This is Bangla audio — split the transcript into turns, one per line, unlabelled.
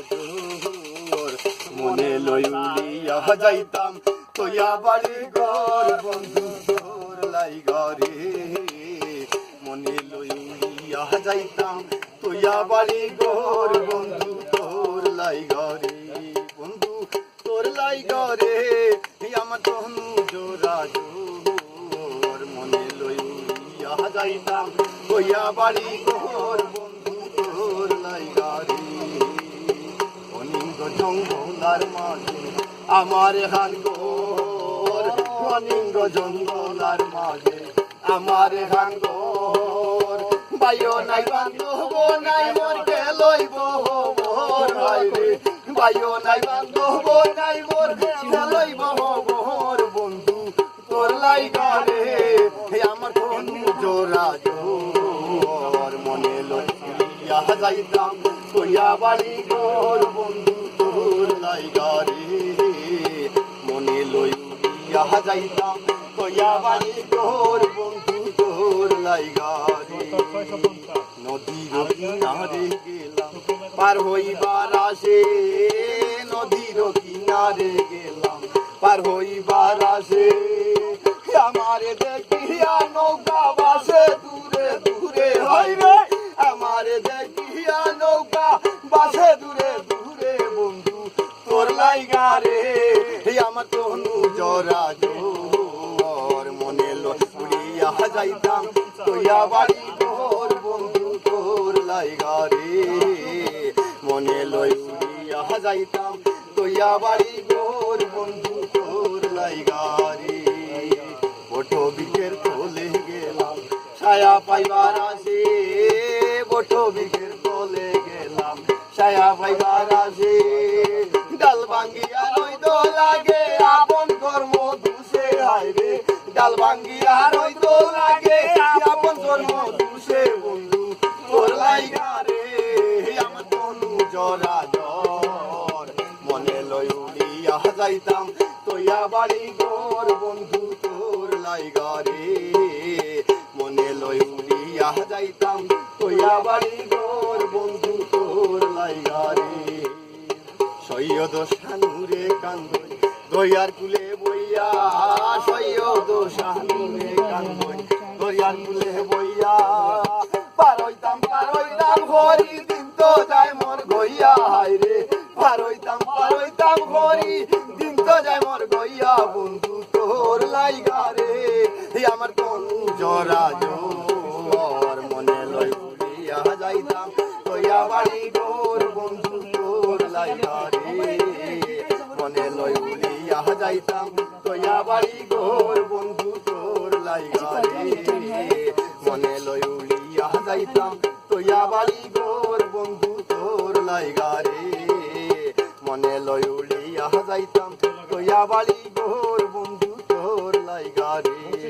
জোর মনে লই উড়িয়া যাইতাম তোয়া বাড়ি ঘর বন্ধু তোর লাই ঘরে মনে লই উড়িয়া যাইতাম তোয়া বাড়ি ঘর বন্ধু তোর লাই ঘরে বন্ধু তোর লাই ঘরে আমার তনু জোড়া জোর মনে লই উড়িয়া যাইতাম তোয়া বাড়ি ঘর বন্ধু তোর লাই ঘরে অনিন্দ জঙ্গলার মাঝে আমার হান ঘর অনিন্দ জঙ্গলার মাঝে আমার হান ঘর বাইও নাই বান্ধব নাই মোর গেলইব মোর বাইরে বাইও নাই বান্ধব নাই মোর গেলইব মোর বন্ধু তোর লাই ঘরে আমার তনু জোড়া জোর মনে লইয়া যাইতাম তোয়া বাড়ি ঘর বন্ধু তোর লাই ঘরে মনে লইয়া যাইতাম তোয়া বাড়ি ঘর বন্ধু তোর লাই ঘরে নদীর কিনারে গেলাম পার হইবার আসে নদীর কিনারে গেলাম পার হইবার আসে আমারে দেখিয়া নৌকা বাসে দূরে দূরে হয় রে আমারে দেখিয়া নৌকা বাসে দূরে দূরে বন্ধু তোর লাইগা রে আমার তনু জরা জোর মনে লইয়া যাইতাম তোয়া বাড়ি ঘর বন্ধু তোর লাইগা রে মনে লইয়া যাইতাম তোয়া বাড়ি ঘর বন্ধু তোর লাইগা রে বটো বিকের তোলে গেলাম ছায়া পাইবার আসে বটো বিকের তোলে গেলাম ছায়া পাইবার আসে ডাল ভাঙ্গিয়া রইদ লাগে আপন কর্ম দুষে হাইরে ডাল ভাঙ্গিয়া রইদ লাগে আপন কর্ম দুষে বন্ধু তোর লাইগা রে আমার তনু জরা জর মনে লই উড়িয়া যাইতাম তোয়া বাড়ি ঘর বন্ধু তোর লাইগা রে মনে লই উড়িয়া যাইতাম তোয়া বাড়ি ঘর বন্ধু তোর লাইগা রে সৈয়দ শানুরে কান্দই দয়ার কুলে বইয়া সৈয়দ শানুরে কান্দই দয়ার কুলে বইয়া পারইতাম ঘরি দিন তো যায় মোর গইয়া হায়রে পারইতাম ঘরি দিন তো যায় মোর গইয়া বন্ধু তোর লাইগা রে আমার তনু জরা জোর মনে লই উড়িয়া যাইতাম তোয়া বাড়ি ঘর বন্ধু তোর লাইগা রে মনে লই উড়িয়া যাইতাম তোয়া বাড়ি ঘর বন্ধু তোর লাইগা রে মনে লই উড়িয়া যাইতাম তোয়া বাড়ি ঘর বন্ধু তোর লাইগা রে মনে লই উড়িয়া যাইতাম তোয়া বাড়ি ঘর বন্ধু তোর লাইগা রে।